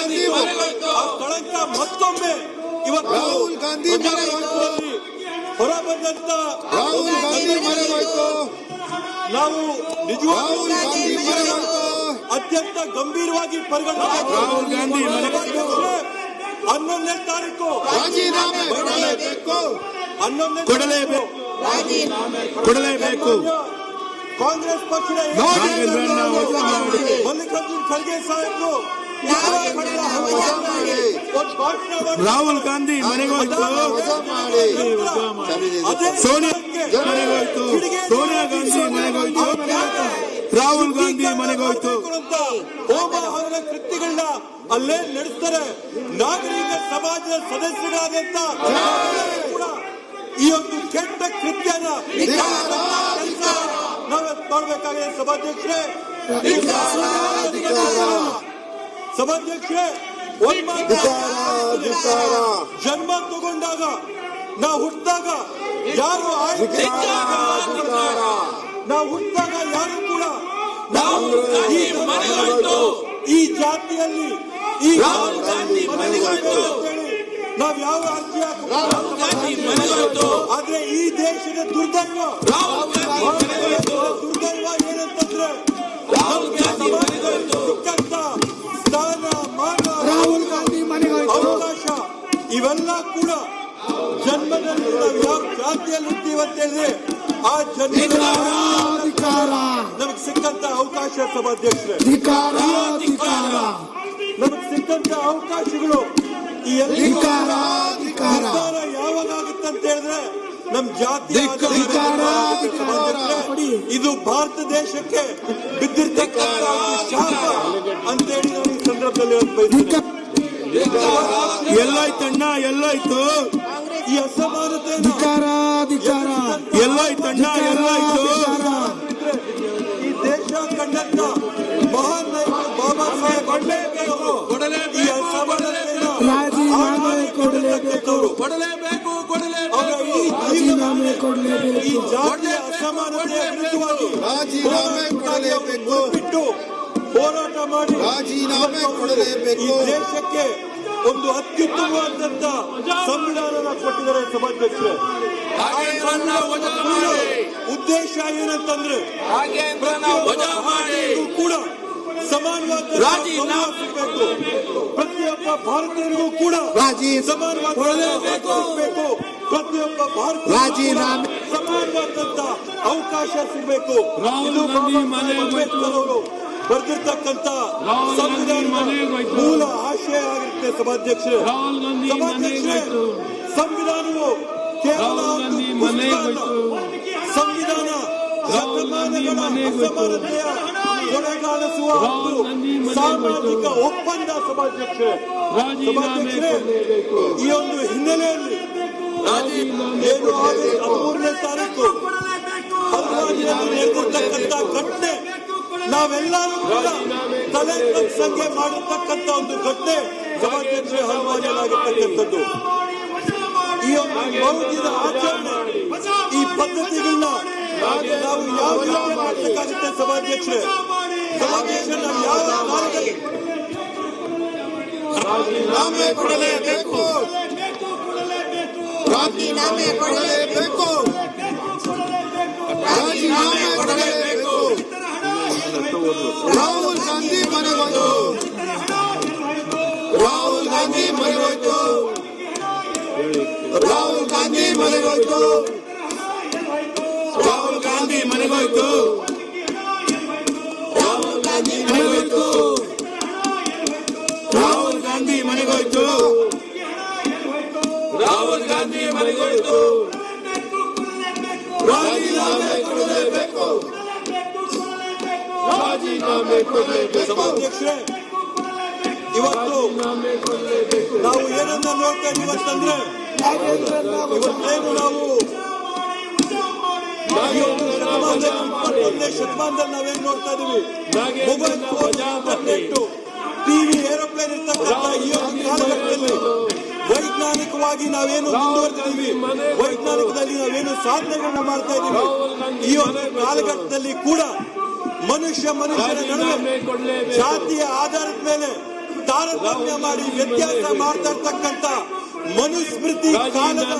ಗಾಂಧಿ ಕಳಂಕ ಮತ್ತೊಮ್ಮೆ ಇವತ್ತು ರಾಹುಲ್ ಗಾಂಧಿ ಹೊರಬಂದಂತ ರಾಹುಲ್ ಗಾಂಧಿ ಮರೆವಾಯ್ತು. ನಾವು ನಿಜವಾಗ್ಲೂ ಅತ್ಯಂತ ಗಂಭೀರವಾಗಿ ಪರಿಗಣಿಸಬೇಕು. ರಾಹುಲ್ ಗಾಂಧಿ 11ನೇ ತಾರೀಕು ರಾಜೀನಾಮೆ ಕೊಡಲೇಬೇಕು. 11ನೇ ಕೊಡಲೇಬೇಕು. ಕಾಂಗ್ರೆಸ್ ಪಕ್ಷದ ಮಲ್ಲಿಕಾರ್ಜುನ್ ಖರ್ಗೆ ಸಾಹೇಬರು ರಾಹುಲ್ ಗಾಂಧಿ ಮನೆಗೋಯ್ತು. ಸೋನಿಯಾ ಮನೆಗೋಯ್ತು. ಸೋನಿಯಾ ಗಾಂಧಿ ಮನೆಗೋಯ್ತು. ರಾಹುಲ್ ಗಾಂಧಿ ಮನೆಗೋಯ್ತು. ಹೋಮ ಅವರ ಕೃತ್ಯಗಳನ್ನ ಅಲ್ಲೇ ನಡೆಸ್ತಾರೆ. ನಾಗರಿಕ ಸಮಾಜದ ಸದಸ್ಯರಾದಂತ ಕೂಡ ಈ ಒಂದು ಕೆಟ್ಟ ಕೃತ್ಯನ ನಾವು ಮಾಡಬೇಕಾಗಿದೆ. ಸಭಾಧ್ಯಕ್ಷರೇ ಜನ್ಮ ತಗೊಂಡಾಗ ನಾವು ಹುಟ್ಟಿದಾಗ ಯಾರು ನಾವು ಹುಟ್ಟಿದಾಗ ಯಾರು ಕೂಡ ಈ ಜಾತಿಯಲ್ಲಿ ಈ ನಾವ್ ಯಾವ ಅರ್ಜಿ ಆದ್ರೆ ಈ ದೇಶದ ದುರ್ದೈವ ಏನಂತಂದ್ರೆ ಸಿಕ್ಕಂತ ಸ್ಥಾನ ಮಾನ ಅವಕಾಶ ಇವೆಲ್ಲ ಕೂಡ ಜನ್ಮದಲ್ಲಿ ನಾವು ಯಾವ ಜಾತಿಯಲ್ಲಿ ಹುಡ್ತೀವಿ ಅಂತ ಹೇಳಿದ್ರೆ ಆ ಜನ್ಮ ನಮಗೆ ಸಿಕ್ಕಂತ ಅವಕಾಶ. ಸಭಾಧ್ಯಕ್ಷರೇ ನಮಗೆ ಸಿಕ್ಕಂತ ಅವಕಾಶಗಳು ಈ ಯಾವಾಗ ಆಗುತ್ತೆ ಅಂತ ಹೇಳಿದ್ರೆ ನಮ್ ಜಾತಿ ಇದು ಭಾರತ ದೇಶಕ್ಕೆ ಬಿದ್ದಿರ್ತಕ್ಕಂಥ ಶಾಪ ಅಂತೇಳಿ ನಾನು ಈ ಸಂದರ್ಭದಲ್ಲಿ ಎಲ್ಲೋಯ್ತಣ್ಣ ಎಲ್ಲೋಯ್ತು ಈ ಅಸಮಾನತೆ ಎಲ್ಲೋಯ್ತಣ್ಣ ಎಲ್ಲೋಯ್ತು. ಈ ದೇಶ ಕಂಡಂತ ಮಹಾನ್ ನಾಯಕರು ಬಾಬಾ ಸಾಹೇಬ್ ಅಂಬೇಡ್ಕರ್ ಈ ಅಸಮಾನತೆಯನ್ನು ಈ ಜಾತಿಯ ಅಸಮಾನತೆಯ ವಿರುದ್ಧವಾಗಿ ಬಿಟ್ಟು ಹೋರಾಟ ಮಾಡಿ ಈ ದೇಶಕ್ಕೆ ಒಂದು ಅತ್ಯುತ್ತಮವಾದಂತ ಸಂವಿಧಾನ ಕೊಟ್ಟಿದ್ದಾರೆ. ಸಭಾಧ್ಯಕ್ಷರೇ ಉದ್ದೇಶ ಏನಂತಂದ್ರೆ ಕೂಡ ಸಮಾನವಾದ ಸಿಗಬೇಕು. ಪ್ರತಿಯೊಬ್ಬ ಭಾರತೀಯರಿಗೂ ಕೂಡ ಸಮಾನವಾಗಬೇಕು. ಪ್ರತಿಯೊಬ್ಬ ಭಾರತೀಯ ಸಮಾನವಾದಂತ ಅವಕಾಶ ಸಿಗಬೇಕು. ಇದು ಅಂಬೇಡ್ಕರ್ ಅವರು ಬರೆದಿರ್ತಕ್ಕಂಥ ಸಂವಿಧಾನ ಮೂಲ ಆಶಯ ಆಗಿರುತ್ತೆ. ಸಭಾಧ್ಯಕ್ಷರೇ ಸಂವಿಧಾನವು ಕೇವಲ ಸಂವಿಧಾನ ಶತಮಾನಗಳ ಅಸಮಾನತೆಯ ಕೊನೆಗಾಣಿಸುವ ಸಾಮಾಜಿಕ ಒಪ್ಪಂದ. ಸಭಾಧ್ಯಕ್ಷರೇ ಈ ಒಂದು ಹಿನ್ನೆಲೆಯಲ್ಲಿ ಏನು 13ನೇ ತಾರೀಕು ನಡೆದಿರ್ತಕ್ಕಂಥ ಘಟನೆ ನಾವೆಲ್ಲರೂ ಕೂಡ ತಲೆ ತಗ್ಸಂಗೆ ಮಾಡಿರ್ತಕ್ಕಂಥ ಒಂದು ಘಟನೆ. ಸಭಾಧ್ಯಕ್ಷರೇ ಹಲವಾರಿಯಾಗಿರ್ತಕ್ಕಂಥದ್ದು ಈ ಒಂದು ಮೌಢ್ಯದ ಆಚರಣೆ ಈ ಪದ್ಧತಿಗಳನ್ನ ನಾವು ಯಾವ ರೀತಿ ಮಾಡಬೇಕಾಗುತ್ತೆ. ಸಭಾಧ್ಯಕ್ಷರೇ ನಾವು ಯಾವ ಕಾಲದಲ್ಲಿ ರಾಜೀನಾಮೆ ಕೊಡಲೇಬೇಕು. ರಾಜೀನಾಮೆ ಕೊಡಲೇಬೇಕು. ರಾಜೀನಾಮೆ ಕೊಡಲೇಬೇಕು. ರಾಹುಲ್ ಗಾಂಧಿ ಮನೆಗೋಯ್ತು. ರಾಹುಲ್ ಗಾಂಧಿ ಮನೆಗೋಯ್ತು. ರಾಹುಲ್ ಗಾಂಧಿ ಮನೆಗೋಯ್ತು. ರಾಹುಲ್ ಗಾಂಧಿ ಮನೆಗೋಯ್ತು. ರಾಹುಲ್ ಗಾಂಧಿ ಮನೆಗೋಯ್ತು. ರಾಹುಲ್ ಗಾಂಧಿ ಮನೆಗೋಯ್ತು. ರಾಹುಲ್ ಗಾಂಧಿ ಮನೆಗೋಯ್ತು. ರಾಜೀನಾಮೆ ಕೊಡಲೇಬೇಕು. ರಾಜೀನಾಮೆ ಕೊಡಲೇಬೇಕು. ಸಭಾಧ್ಯಕ್ಷರೇ ಇವತ್ತು ನಾವು ಏನನ್ನ ನೋಡ್ತಾ ಇದೀವಿ ಅಂತಂದ್ರೆ ಇವತ್ತೇನು ನಾವು 21ನೇ ಶತಮಾನದಲ್ಲಿ ನಾವೇನ್ ನೋಡ್ತಾ ಇದೀವಿ, mobile phone, internet, TV, aeroplane ಇರ್ತಕ್ಕಂಥ ಈ ಒಂದು ಕಾಲಘಟ್ಟದಲ್ಲಿ ವೈಜ್ಞಾನಿಕವಾಗಿ ನಾವೇನು ಮುಂದುವರೆದಿದ್ದೀವಿ, ವೈಜ್ಞಾನಿಕದಲ್ಲಿ ನಾವೇನು ಸಾಧನೆಗಳನ್ನ ಮಾಡ್ತಾ ಇದೀವಿ, ಈ ಒಂದು ಕಾಲಘಟ್ಟದಲ್ಲಿ ಕೂಡ ಮನುಷ್ಯರ ನಡುವೆ ಜಾತಿಯ ಆಧಾರದ ಮೇಲೆ ತಾರತಮ್ಯ ಮಾಡಿ ವ್ಯತ್ಯಾಸ ಮಾಡ್ತಾ ಇರ್ತಕ್ಕಂಥ ಮನುಸ್ಮೃತಿ ಕಾಲದ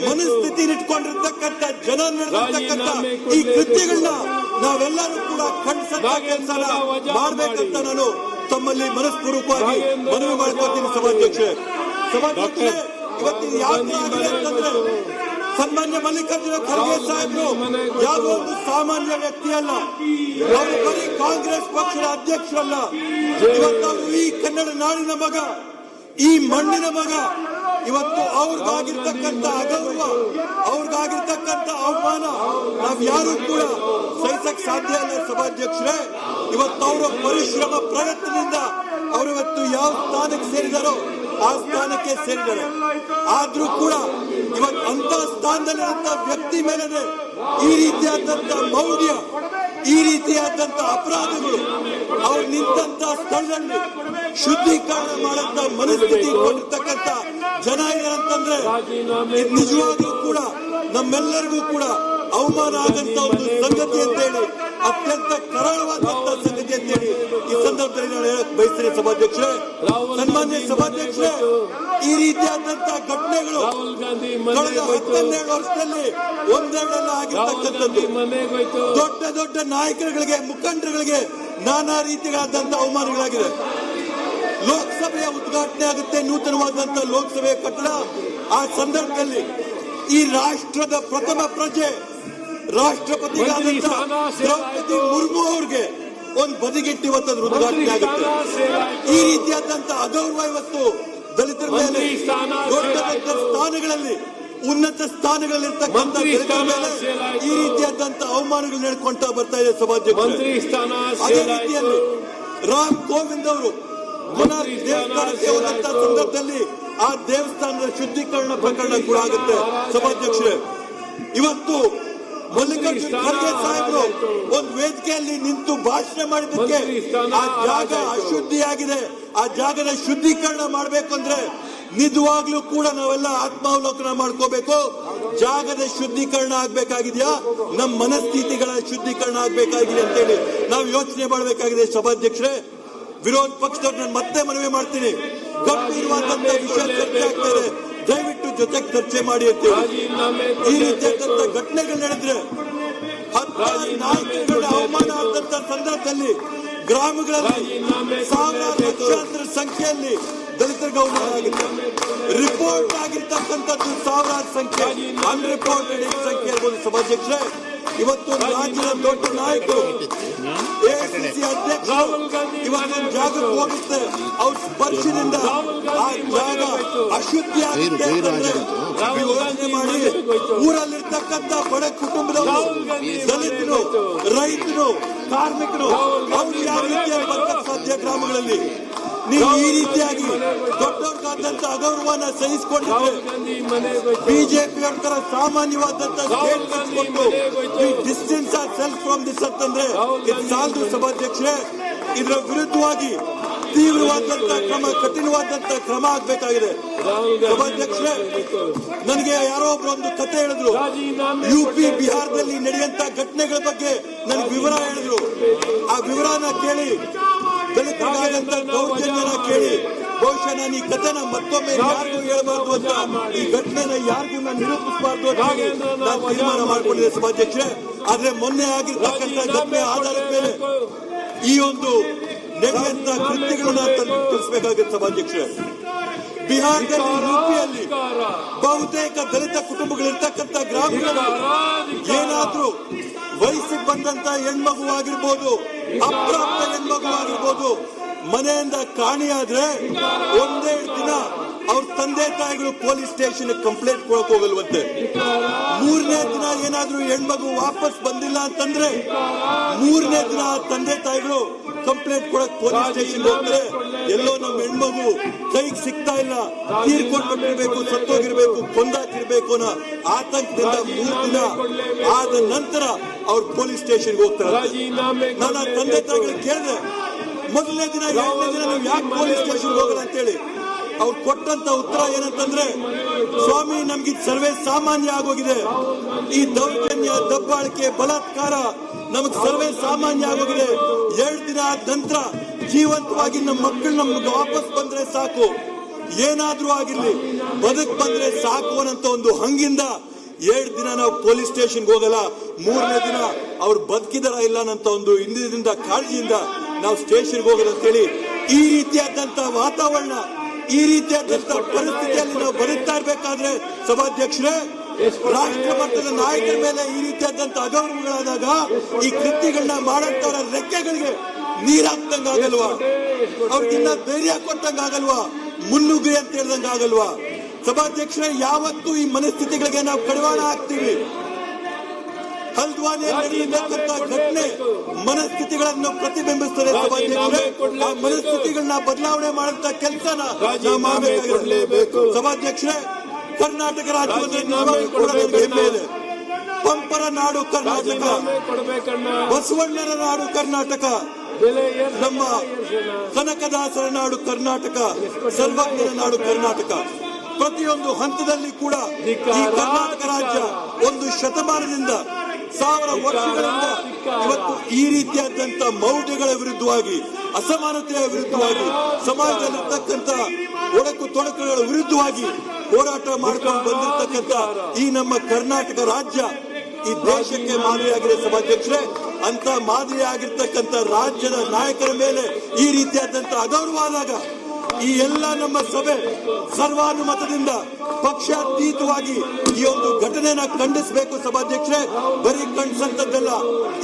ಮನಸ್ಥಿತಿ ಇಟ್ಕೊಂಡಿರ್ತಕ್ಕಂಥ ಜನ ನಡೆದಿರ್ತಕ್ಕಂಥ ಈ ಕೃತ್ಯಗಳನ್ನ ನಾವೆಲ್ಲರೂ ಕೂಡ ಖಂಡಿಸಂತ ಕೆಲಸನ ಮಾಡ್ಬೇಕಂತ ನಾನು ತಮ್ಮಲ್ಲಿ ಮನಸ್ಪೂರ್ವಕವಾಗಿ ಮನವಿ ಮಾಡ್ಕೊತೀನಿ ಸಭಾಧ್ಯಕ್ಷರೇ. ಇವತ್ತಿನ ಯಾತ್ರೆ ಆಗಿದೆ ಅಂತಂದ್ರೆ ಸನ್ಮಾನ್ಯ ಮಲ್ಲಿಕಾರ್ಜುನ ಖರ್ಗೆ ಸಾಹೇಬರು ಯಾವುದೋ ಒಂದು ಸಾಮಾನ್ಯ ವ್ಯಕ್ತಿ ಅಲ್ಲ, ಅವರು ಬರೀ ಕಾಂಗ್ರೆಸ್ ಪಕ್ಷದ ಅಧ್ಯಕ್ಷರಲ್ಲ. ಇವತ್ತು ಈ ಕನ್ನಡ ನಾಡಿನ ಮಗ, ಈ ಮಣ್ಣಿನ ಮಗ. ಇವತ್ತು ಅವ್ರಿಗಾಗಿರ್ತಕ್ಕಂಥ ಅಗೌರವ, ಅವ್ರಿಗಾಗಿರ್ತಕ್ಕಂಥ ಅವಮಾನ ನಾವ್ ಯಾರು ಕೂಡ ಸಹಿಸಕ್ ಸಾಧ್ಯ ಇಲ್ಲ ಸಭಾಧ್ಯಕ್ಷರೇ. ಇವತ್ತು ಅವರ ಪರಿಶ್ರಮ ಪ್ರಯತ್ನದಿಂದ ಅವರಿವತ್ತು ಯಾವ ಸ್ಥಾನಕ್ಕೆ ಸೇರಿದಾರೋ ಆ ಸ್ಥಾನಕ್ಕೆ ಸೇರಿದ್ದಾರೆ. ಆದ್ರೂ ಕೂಡ ಇವತ್ತು ಅಂತ ಸ್ಥಾನದಲ್ಲಿರುವಂತ ವ್ಯಕ್ತಿ ಮೇಲೆ ಈ ರೀತಿಯಾದಂತ ಮೌಢ್ಯ, ಈ ರೀತಿಯಾದಂತ ಅಪರಾಧಗಳು ಅವ್ರು ನಿಂತ ಸ್ಥಳದಲ್ಲಿ ಶುದ್ಧೀಕರಣ ಮಾಡಂತ ಮನಸ್ಥಿತಿ ಕೊಟ್ಟಿರ್ತಕ್ಕಂಥ ಜನ ಇದಾರಂತಂದ್ರೆ ನಿಜವಾಗ್ಲೂ ಕೂಡ ನಮ್ಮೆಲ್ಲರಿಗೂ ಕೂಡ ಅವಮಾನ ಆಗಂತ ಒಂದು ಸಂಗತಿ ಅಂತೇಳಿ, ಅತ್ಯಂತ ಕರಾಳವಾದಂತ ಸಂಗತಿ ಅಂತೇಳಿ ಈ ಸಂದರ್ಭದಲ್ಲಿ ನಾನು ಹೇಳಕ್ ಬಯಸ್ತೇನೆ ಸಭಾಧ್ಯಕ್ಷರೇ. ಸನ್ಮಾನ್ಯ ಸಭಾಧ್ಯಕ್ಷರೇ, ಈ ರೀತಿಯಾದಂತ ಘಟನೆಗಳು ಕಳೆದ 12 ವರ್ಷದಲ್ಲಿ ಒಂದೆರಡಲ್ಲ ಆಗಿರ್ತಕ್ಕಂಥದ್ದು. ದೊಡ್ಡ ದೊಡ್ಡ ನಾಯಕರುಗಳಿಗೆ, ಮುಖಂಡರುಗಳಿಗೆ ನಾನಾ ರೀತಿಗಳಾದಂತ ಅವಮಾನಗಳಾಗಿದೆ. ಲೋಕಸಭೆಯ ಉದ್ಘಾಟನೆ ಆಗುತ್ತೆ, ನೂತನವಾದಂತ ಲೋಕಸಭೆಯ ಕಟ್ಟಡ. ಆ ಸಂದರ್ಭದಲ್ಲಿ ಈ ರಾಷ್ಟ್ರದ ಪ್ರಥಮ ಪ್ರಜೆ ರಾಷ್ಟ್ರಪತಿಗಳಾದಂತ ದ್ರೌಪದಿ ಮುರ್ಮು ಅವ್ರಿಗೆ ಒಂದು ಬದಿಗಿಟ್ಟು ಇವತ್ತು ಉದ್ಘಾಟನೆ ಆಗುತ್ತೆ. ಈ ರೀತಿಯಾದಂತ ಅಗೌರವ ಇವತ್ತು ದಲಿತರ ಮೇಲೆ ದೊಡ್ಡ ದೊಡ್ಡ ಸ್ಥಾನಗಳಲ್ಲಿ, ಉನ್ನತ ಸ್ಥಾನಗಳಲ್ಲಿರ್ತಕ್ಕಂಥ ದಲಿತರ ಮೇಲೆ ಈ ರೀತಿಯಾದಂತ ಅವಮಾನಗಳು ನಡ್ಕೊಂತ ಬರ್ತಾ ಇದೆ ಸಭಾಧ್ಯಕ್ಷರೇ. ಅದೇ ರೀತಿಯಲ್ಲಿ ರಾಮ್ ಕೋವಿಂದ್ ಅವರು ದೇವಸ್ಥಾನಕ್ಕೆ ಹೋದಂತ ಸಂದರ್ಭದಲ್ಲಿ ಆ ದೇವಸ್ಥಾನದ ಶುದ್ಧೀಕರಣ ಪ್ರಕರಣ ಕೂಡ ಆಗುತ್ತೆ ಸಭಾಧ್ಯಕ್ಷರೇ. ಇವತ್ತು ಮಲ್ಲಿಕಾರ್ಜುನ ಖರ್ಗೆ ಸಾಹೇಬರು ಒಂದು ವೇದಿಕೆಯಲ್ಲಿ ನಿಂತು ಭಾಷಣ ಮಾಡಿದ್ದಕ್ಕೆ ಆ ಜಾಗ ಅಶುದ್ಧಿಯಾಗಿದೆ, ಆ ಜಾಗದ ಶುದ್ಧೀಕರಣ ಮಾಡಬೇಕು ಅಂದ್ರೆ ನಿಜವಾಗ್ಲೂ ಕೂಡ ನಾವೆಲ್ಲ ಆತ್ಮಾವಲೋಕನ ಮಾಡ್ಕೋಬೇಕು. ಜಾಗದ ಶುದ್ಧೀಕರಣ ಆಗ್ಬೇಕಾಗಿದೆಯಾ, ನಮ್ಮ ಮನಸ್ಥಿತಿಗಳ ಶುದ್ಧೀಕರಣ ಆಗ್ಬೇಕಾಗಿದೆ ಅಂತೇಳಿ ನಾವು ಯೋಚನೆ ಮಾಡಬೇಕಾಗಿದೆ ಸಭಾಧ್ಯಕ್ಷರೇ. ವಿರೋಧ ಪಕ್ಷದವ್ರು ನಾನು ಮತ್ತೆ ಮನವಿ ಮಾಡ್ತೀನಿ, ಗಂಭೀರವಾದಂತ ವಿಷಯ ಚರ್ಚೆ ಆಗ್ತಾ ಇದೆ, ದಯವಿಟ್ಟು ಜೊತೆಗೆ ಚರ್ಚೆ ಮಾಡಿ ಅಂತೇಳಿ. ಈ ರೀತಿಯಾದಂತ ಘಟನೆಗಳು ನಡೆದ್ರೆ ನಾಯಕರುಗಳ ಅವಮಾನ ಆದಂತ ಸಂದರ್ಭದಲ್ಲಿ ಗ್ರಾಮಗಳಲ್ಲಿ ಸಾವಿರಾರು ಲಕ್ಷಾಂತರ ಸಂಖ್ಯೆಯಲ್ಲಿ ದಲಿತರಿಗೆ ಅವಮಾನ ಆಗಿದೆ. ರಿಪೋರ್ಟ್ ಆಗಿರ್ತಕ್ಕಂಥದ್ದು ಸಾವಿರಾರು ಸಂಖ್ಯೆ, ಅನ್ರಿಪೋರ್ಟೆಡ್ ಸಂಖ್ಯೆ ಇರ್ಬೋದು ಸಭಾಧ್ಯಕ್ಷರೇ. ಇವತ್ತು ರಾಜ್ಯದ ದೊಡ್ಡ ನಾಯಕರು, ಎಐಸಿಸಿ ಅಧ್ಯಕ್ಷರು ಇವತ್ತೊಂದು ಜಾಗಕ್ಕೆ ಹೋಗುತ್ತೆ, ಅವ್ರ ಸ್ಪರ್ಶದಿಂದ ಆ ಜಾಗ ಅಶುದ್ಧಿ ಆಗುತ್ತೆ ಅಂತಂದ್ರೆ ಯೋಚನೆ ಮಾಡಿ. ಊರಲ್ಲಿರ್ತಕ್ಕಂಥ ಬಡ ಕುಟುಂಬದವರು, ದಲಿತರು, ರೈತರು, ಕಾರ್ಮಿಕರು ಅವ್ರು ಯಾವ ರೀತಿಯಾಗಿ ಬರ್ತಕ್ಕ ಸಾಧ್ಯ ಗ್ರಾಮಗಳಲ್ಲಿ? ನೀವು ಈ ರೀತಿಯಾಗಿ ದೊಡ್ಡವ್ರಿಗಾದಂತ ಅಗೌರವನ ಸಹಿಸಿಕೊಂಡಿದ್ರೆ ಬಿಜೆಪಿಯವ್ರ ತರ ಸಾಮಾನ್ಯವಾದಂತ ಸ್ಟೇಟ್ಮೆಂಟ್ ಕೊಟ್ಟು distance our self from this ಅಂತಂದ್ರೆ ಇದು ಸಾಲದು ಸಭಾಧ್ಯಕ್ಷರೇ. ಇದರ ವಿರುದ್ಧವಾಗಿ ತೀವ್ರವಾದಂತ ಕ್ರಮ, ಕಠಿಣವಾದಂತ ಕ್ರಮ ಆಗ್ಬೇಕಾಗಿದೆ ಸಭಾಧ್ಯಕ್ಷರೇ. ನನಗೆ ಯಾರೋ ಒಬ್ರು ಒಂದು ಕತೆ ಹೇಳಿದ್ರು, ಯುಪಿ ಬಿಹಾರದಲ್ಲಿ ನಡೆಯುವಂತ ಘಟನೆಗಳ ಬಗ್ಗೆ ನನಗೆ ವಿವರ ಹೇಳಿದ್ರು. ಆ ವಿವರನ ಕೇಳಿ, ದಲಿತರಿಗಾದಂತ ದೌರ್ಜನ್ಯನ ಕೇಳಿ, ಬಹುಶಃ ನಾನು ಈ ಕಥೆನ ಮತ್ತೊಮ್ಮೆ ಯಾರಿಗೂ ಹೇಳಬಾರ್ದು ಅಂತ, ಈ ಘಟನೆನ ಯಾರಿಗೂ ನಾನು ನಿರೂಪಿಸಬಾರ್ದು ಅಂತ ನಾನು ತೀರ್ಮಾನ ಮಾಡಿಕೊಂಡಿದ್ದೆ ಸಭಾಧ್ಯಕ್ಷರೇ. ಆದ್ರೆ ಮೊನ್ನೆ ಆಗಿರ್ತಕ್ಕಂಥ ಘಟನೆ ಆಧಾರದ ಮೇಲೆ ಈ ಒಂದು ನಡೆಯುವಂತ ಕೃತ್ಯಗಳನ್ನ ತಿಳಿಸಬೇಕಾಗುತ್ತೆ ಸಭಾಧ್ಯಕ್ಷರೇ. ಬಿಹಾರದಲ್ಲಿ, ಯುಪಿಯಲ್ಲಿ ಬಹುತೇಕ ದಲಿತ ಕುಟುಂಬಗಳಿರ್ತಕ್ಕಂಥ ಗ್ರಾಮಗಳಲ್ಲಿ ಏನಾದ್ರೂ ವಯಸ್ಸಿಗೆ ಬಂದಂತ ಹೆಣ್ಮಗು ಆಗಿರ್ಬೋದು, ಅಪ್ರಾಪ್ತ ಹೆಣ್ಮಗು ಆಗಿರ್ಬೋದು, ಮನೆಯಿಂದ ಕಾಣಿಯಾದ್ರೆ ಒಂದೇ ದಿನ ಅವ್ರ ತಂದೆ ತಾಯಿಗಳು ಪೊಲೀಸ್ ಸ್ಟೇಷನ್ ಕಂಪ್ಲೇಂಟ್ ಕೊಡಕ್ ಹೋಗಲ್ವಂತೆ. 3ನೇ ದಿನ ಏನಾದ್ರೂ ಹೆಣ್ಮಗು ವಾಪಸ್ ಬಂದಿಲ್ಲ ಅಂತಂದ್ರೆ 3ನೇ ದಿನ ತಂದೆ ತಾಯಿಗಳು ಕಂಪ್ಲೇಂಟ್ ಕೊಡಕ್ ಪೊಲೀಸ್ ಸ್ಟೇಷನ್ ಹೋಗ್ತಾರೆ. ಎಲ್ಲೋ ನಮ್ಮ ಹೆಣ್ಮಗು ಕೈಗೆ ಸಿಗ್ತಾ ಇಲ್ಲ, ತೀರ್ಕೊಂಡ್ಬಿಟ್ಟಿರ್ಬೇಕು, ಸತ್ತೋಗಿರ್ಬೇಕು, ಕೊಂದಾಕಿರ್ಬೇಕು ಅನ್ನೋ ಆತಂಕದಿಂದ 3 ದಿನ ಆದ ನಂತರ ಅವ್ರು ಪೊಲೀಸ್ ಸ್ಟೇಷನ್ಗೆ ಹೋಗ್ತಾರೆ. ನಾನು ಆ ತಂದೆ ತಾಯಿಗಳು ಕೇಳಿದೆ, ಮೊದಲನೇ ದಿನ 2ನೇ ದಿನ ನೀವು ಯಾಕೆ ಪೊಲೀಸ್ ಸ್ಟೇಷನ್ಗೆ ಹೋಗಲ್ಲ ಅಂತೇಳಿ. ಅವ್ರು ಕೊಟ್ಟಂತ ಉತ್ತರ ಏನಂತಂದ್ರೆ, ಸ್ವಾಮಿ ನಮ್ಗೆ ಸರ್ವೇ ಸಾಮಾನ್ಯ ಆಗೋಗಿದೆ, ಈ ದೌರ್ಜನ್ಯ, ದಬ್ಬಾಳಿಕೆ, ಬಲಾತ್ಕಾರ ನಮಗ್ ಸರ್ವೇ ಸಾಮಾನ್ಯ ಆಗೋಗಿದೆ. 2 ದಿನ ಆದ ನಂತರ ಜೀವಂತವಾಗಿ ನಮ್ಮ ಮಕ್ಕಳು ನಮ್ಗೆ ವಾಪಸ್ ಬಂದ್ರೆ ಸಾಕು, ಏನಾದ್ರೂ ಆಗಿರ್ಲಿ ಬದುಕ್ ಬಂದ್ರೆ ಸಾಕು ಅನ್ನೋ ಒಂದು ಹಂಗಿಂದ 2 ದಿನ ನಾವು ಪೊಲೀಸ್ ಸ್ಟೇಷನ್ಗೆ ಹೋಗಲ್ಲ, 3ನೇ ದಿನ ಅವ್ರು ಬದುಕಿದಾರ ಇಲ್ಲ ಅನ್ನೋ ಒಂದು ಹಿಂದಿನಿಂದ ಕಾಳಜಿಯಿಂದ ನಾವು ಸ್ಟೇಷನ್ಗೆ ಹೋಗಲ್ಲ ಅಂತೇಳಿ ಈ ರೀತಿಯಾದಂತ ವಾತಾವರಣ, ಈ ರೀತಿಯಾದಂತ ಪರಿಸ್ಥಿತಿಯಲ್ಲಿ ನಾವು ಬದುಕ್ತಾ ಇರ್ಬೇಕಾದ್ರೆ ಸಭಾಧ್ಯಕ್ಷರೇ, ರಾಷ್ಟ್ರ ಮಟ್ಟದ ನಾಯಕರ ಮೇಲೆ ಈ ರೀತಿಯಾದಂತ ಅಗೌರವಗಳಾದಾಗ ಈ ಕೃತ್ಯಗಳನ್ನ ಮಾಡಂತವರ ರೆಕ್ಕೆಗಳಿಗೆ ನೀರಾಕ್ತಂಗಾಗಲ್ವಾ, ಅವ್ರಿಗಿನ್ನ ಧೈರ್ಯ ಕೊಟ್ಟಂಗಾಗಲ್ವಾ, ಮುನ್ನುಗ್ರಿ ಅಂತ ಹೇಳ್ದಂಗಾಗಲ್ವಾ? ಸಭಾಧ್ಯಕ್ಷರೇ, ಯಾವತ್ತೂ ಈ ಮನಸ್ಥಿತಿಗಳಿಗೆ ನಾವು ಕಡಿವಾಣ ಹಾಕ್ತೀವಿ. ಹಲ್ದ್ವಾನಿಯಲ್ಲಿ ನಡೆದಿರ್ತಕ್ಕಂಥ ಘಟನೆ ಮನಸ್ಥಿತಿಗಳನ್ನು ಪ್ರತಿಬಿಂಬಿಸ್ತದೆ ಸಭಾಧ್ಯಕ್ಷರೇ. ಆ ಮನಸ್ಥಿತಿಗಳನ್ನ ಬದಲಾವಣೆ ಮಾಡುವಂತ ಕೆಲಸನ ನಾವು ಮಾಡಬೇಕಾಗಿರಲೇಬೇಕು. ಸಭಾಧ್ಯಕ್ಷರೇ, ಕರ್ನಾಟಕ ರಾಜ್ಯದಲ್ಲಿ ನಿಜವಾಗ್ಲೂ ಕೂಡ ನಮ್ಗೆ ಹೆಮ್ಮೆ ಇದೆ. ಪಂಪರ ನಾಡು ಕರ್ನಾಟಕ, ಬಸವಣ್ಣರ ನಾಡು ಕರ್ನಾಟಕ, ನಮ್ಮ ಕನಕದಾಸರ ನಾಡು ಕರ್ನಾಟಕ, ಸರ್ವಜ್ಞರ ನಾಡು ಕರ್ನಾಟಕ. ಪ್ರತಿಯೊಂದು ಹಂತದಲ್ಲಿ ಕೂಡ ಈ ಕರ್ನಾಟಕ ರಾಜ್ಯ ಒಂದು ಶತಮಾನದಿಂದ 1000 ವರ್ಷಗಳಿಂದ ಇವತ್ತು ಈ ರೀತಿಯಾದಂತ ಮೌಢ್ಯಗಳ ವಿರುದ್ಧವಾಗಿ, ಅಸಮಾನತೆಯ ವಿರುದ್ಧವಾಗಿ, ಸಮಾಜದಲ್ಲಿರ್ತಕ್ಕಂಥ ಒಡಕು ತೊಡಕುಗಳ ವಿರುದ್ಧವಾಗಿ ಹೋರಾಟ ಮಾಡ್ಕೊಂಡು ಬಂದಿರತಕ್ಕಂಥ ಈ ನಮ್ಮ ಕರ್ನಾಟಕ ರಾಜ್ಯ ಈ ದೇಶಕ್ಕೆ ಮಾದರಿಯಾಗಿದೆ ಸಭಾಧ್ಯಕ್ಷರೇ. ಅಂತ ಮಾದರಿಯಾಗಿರ್ತಕ್ಕಂಥ ರಾಜ್ಯದ ನಾಯಕರ ಮೇಲೆ ಈ ರೀತಿಯಾದಂತ ಅಗೌರವ ಆದಾಗ ಈ ಎಲ್ಲ ನಮ್ಮ ಸಭೆ ಸರ್ವಾನುಮತದಿಂದ ಪಕ್ಷಾತೀತವಾಗಿ ಈ ಒಂದು ಘಟನೆನ ಖಂಡಿಸಬೇಕು ಸಭಾಧ್ಯಕ್ಷರೇ. ಬರೀ ಖಂಡಿಸಂತದ್ದಲ್ಲ,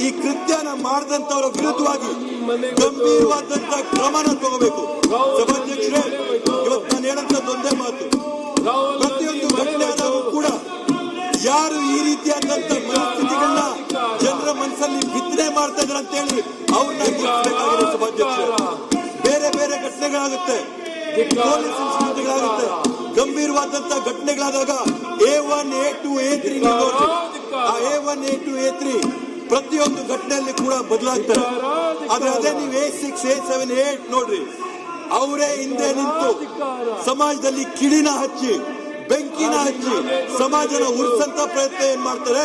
ಈ ಕೃತ್ಯನ ಮಾಡದಂತವರ ವಿರುದ್ಧವಾಗಿ ಗಂಭೀರವಾದಂತ ಕ್ರಮನ ತಗೋಬೇಕು ಸಭಾಧ್ಯಕ್ಷರೇ. ಇವತ್ತು ನಾನು ಹೇಳಂತದ್ದು ಒಂದೇ ಮಾತು, ಪ್ರತಿಯೊಂದು ಘಟನೆ ಆದರೂ ಕೂಡ ಯಾರು ಈ ರೀತಿಯಾದಂತ ಮನಸ್ಥಿತಿಗಳನ್ನ ಜನರ ಮನಸ್ಸಲ್ಲಿ ಬಿತ್ತನೆ ಮಾಡ್ತಾ ಇದ್ದಾರೆ ಅಂತ ಹೇಳಿ ಅವ್ರನ್ನ ಗುರುತಿಸಬೇಕಾಗಿದೆ ಸಭಾಧ್ಯಕ್ಷರೇ. ಬೇರೆ ಬೇರೆ ಘಟನೆಗಳಾಗುತ್ತೆ, ಪೊಲೀಸ್ ಇನ್ಸಿಡೆಂಟ್ಗಳಾಗುತ್ತೆ, ಗಂಭೀರವಾದಂತ ಘಟನೆಗಳಾದಾಗ A1, A2, A3 ಆ A1, A2, A3 ಪ್ರತಿಯೊಂದು ಘಟನೆಯಲ್ಲಿ ಕೂಡ ಬದಲಾಗ್ತಾರೆ. ಆದ್ರೆ ಅದೇ ನೀವು A6, A7, A8 ನೋಡ್ರಿ, ಅವರೇ ಹಿಂದೆ ನಿಂತು ಸಮಾಜದಲ್ಲಿ ಕಿಡಿನ ಹಚ್ಚಿ, ಬೆಂಕಿನ ಹಚ್ಚಿ ಸಮಾಜನ ಉಳಿಸಂತ ಪ್ರಯತ್ನ ಏನ್ ಮಾಡ್ತಾರೆ,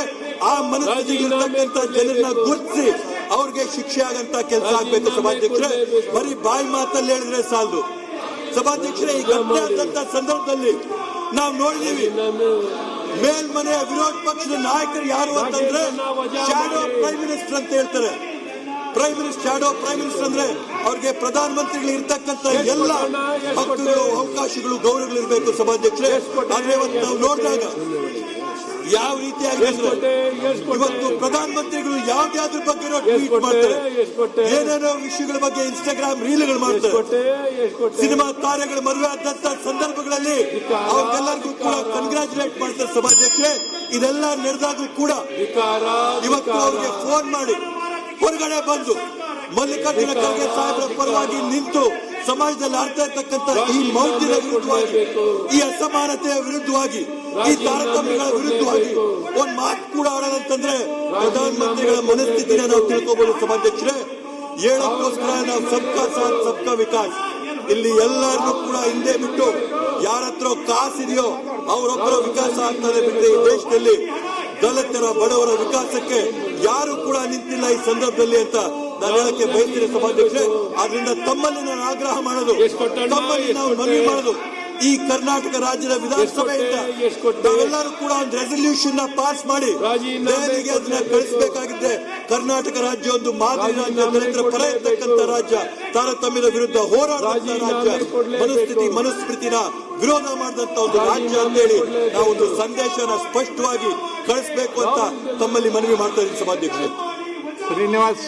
ಆ ಮನಸ್ಥಿತಿಗಿರ್ತಕ್ಕಂಥ ಜನರನ್ನ ಗುರುತಿಸಿ ಅವ್ರಿಗೆ ಶಿಕ್ಷೆ ಆಗಂತ ಕೆಲಸ ಆಗ್ಬೇಕು ಸಭಾಧ್ಯಕ್ಷರೇ. ಬರೀ ಬಾಯಿ ಮಾತಲ್ಲಿ ಹೇಳಿದ್ರೆ ಸಾಲದು ಸಭಾಧ್ಯಕ್ಷರೇ. ಈ ಘಟನೆ ಆದಂತ ಸಂದರ್ಭದಲ್ಲಿ ನಾವು ನೋಡಿದೀವಿ, ಮೇಲ್ಮನೆಯ ವಿರೋಧ ಪಕ್ಷದ ನಾಯಕರು ಯಾರು ಅಂತಂದ್ರೆ ಶಾಡೋ ಪ್ರೈಮ್ ಮಿನಿಸ್ಟರ್ ಅಂತ ಹೇಳ್ತಾರೆ. ಶಾಡೋ ಪ್ರೈಮ್ ಮಿನಿಸ್ಟರ್ ಅಂದ್ರೆ ಅವ್ರಿಗೆ ಪ್ರಧಾನಮಂತ್ರಿಗಳು ಇರ್ತಕ್ಕಂಥ ಎಲ್ಲ ಹಕ್ಕುಗಳು, ಅವಕಾಶಗಳು, ಗೌರವಗಳು ಇರಬೇಕು ಸಭಾಧ್ಯಕ್ಷರೇ. ಆದ್ರೆ ಇವತ್ತು ನಾವು ನೋಡಿದಾಗ ಯಾವ ರೀತಿಯಾಗಿ ಇವತ್ತು ಪ್ರಧಾನಮಂತ್ರಿಗಳು ಯಾವ್ದಾದ್ರ ಬಗ್ಗೆ ಟ್ವೀಟ್ ಮಾಡ್ತಾರೆ, ಏನೇನೋ ವಿಷಯಗಳ ಬಗ್ಗೆ ಇನ್ಸ್ಟಾಗ್ರಾಮ್ ರೀಲ್ಗಳು ಮಾಡ್ತಾರೆ. ಸಿನಿಮಾ ತಾರೆಗಳ ಮದುವೆ ಆದಂತ ಸಂದರ್ಭಗಳಲ್ಲಿ ಅವ್ರಿಗೆಲ್ಲರಿಗೂ ಕೂಡ ಕಂಗ್ರಾಚುಲೇಟ್ ಮಾಡ್ತಾರೆ ಸಭಾಧ್ಯಕ್ಷರೇ. ಇದೆಲ್ಲ ನಡೆದಾಗೂ ಕೂಡ ಇವತ್ತು ಅವ್ರಿಗೆ ಫೋನ್ ಮಾಡಿ ಹೊರಗಡೆ ಬಂದು ಮಲ್ಲಿಕಾರ್ಜುನ ಖರ್ಗೆ ಸಾಹೇಬರ ಪರವಾಗಿ ನಿಂತು ಸಮಾಜದಲ್ಲಿ ಆಡ್ತಾ ಇರ್ತಕ್ಕಂಥ ಈ ಮೌಢ್ಯದ ವಿರುದ್ಧವಾಗಿ, ಈ ಅಸಮಾನತೆಯ ವಿರುದ್ಧವಾಗಿ, ಈ ತಾರತಮ್ಯಗಳ ವಿರುದ್ಧವಾಗಿ ಒಂದ್ ಮಾತು ಕೂಡ ಆಡಲ್ಲ ಅಂತಂದ್ರೆ ಪ್ರಧಾನಮಂತ್ರಿಗಳ ಮನಸ್ಥಿತಿನ ನಾವು ತಿಳ್ಕೋಬಹುದು ಸಭಾಧ್ಯಕ್ಷರೇ. ಹೇಳಕ್ಕೋಸ್ಕರ ನಾವು ಸಬ್ಕಾ ಸಾಥ್ ಸಬ್ಕಾ ವಿಕಾಸ್, ಇಲ್ಲಿ ಎಲ್ಲರನ್ನೂ ಕೂಡ ಹಿಂದೆ ಬಿಟ್ಟು ಯಾರ ಹತ್ರ ಕಾಸಿದೆಯೋ ಅವರೊಬ್ಬರ ವಿಕಾಸ ಆಗ್ತದೆ ಬಿಟ್ಟರೆ ಈ ದೇಶದಲ್ಲಿ ದಲಿತರ, ಬಡವರ ವಿಕಾಸಕ್ಕೆ ಯಾರು ಕೂಡ ನಿಂತಿಲ್ಲ ಈ ಸಂದರ್ಭದಲ್ಲಿ ಅಂತ ನಾನು ಹೇಳಕ್ಕೆ ಬಯಸ್ತೀನಿ ಸಭಾಧ್ಯಕ್ಷರೇ. ಆದ್ರಿಂದ ತಮ್ಮಲ್ಲಿ ನಾನು ಆಗ್ರಹ ಮಾಡೋದು, ತಮ್ಮಲ್ಲಿ ನಾವು ಮನವಿ ಮಾಡೋದು, ಈ ಕರ್ನಾಟಕ ರಾಜ್ಯದ ವಿಧಾನಸಭೆಯಿಂದ ನಾವೆಲ್ಲರೂ ಕೂಡ ಒಂದು ರೆಸಲ್ಯೂಷನ್ ಪಾಸ್ ಮಾಡಿ ದೆಹಲಿಗೆ ಅದನ್ನ ಕಳಿಸಬೇಕಾಗಿದೆ. ಕರ್ನಾಟಕ ರಾಜ್ಯ ಒಂದು ಮಾದರಿ ರಾಜ್ಯ, ದಲಿತರ ಪರ ಇರ್ತಕ್ಕಂಥ ರಾಜ್ಯ, ತಾರತಮ್ಯದ ವಿರುದ್ಧ ಹೋರಾಡುವಂತ ರಾಜ್ಯ, ಮನುಸ್ಮೃತಿನ ವಿರೋಧ ಮಾಡಿದಂತ ಒಂದು ರಾಜ್ಯ ಅಂತೇಳಿ ನಾವು ಒಂದು ಸಂದೇಶನ ಸ್ಪಷ್ಟವಾಗಿ ಕಳಿಸಬೇಕು ಅಂತ ತಮ್ಮಲ್ಲಿ ಮನವಿ ಮಾಡ್ತಾ ಇದ್ದೀನಿ ಸಭಾಧ್ಯಕ್ಷರೇ. ಶ್ರೀನಿವಾಸ್.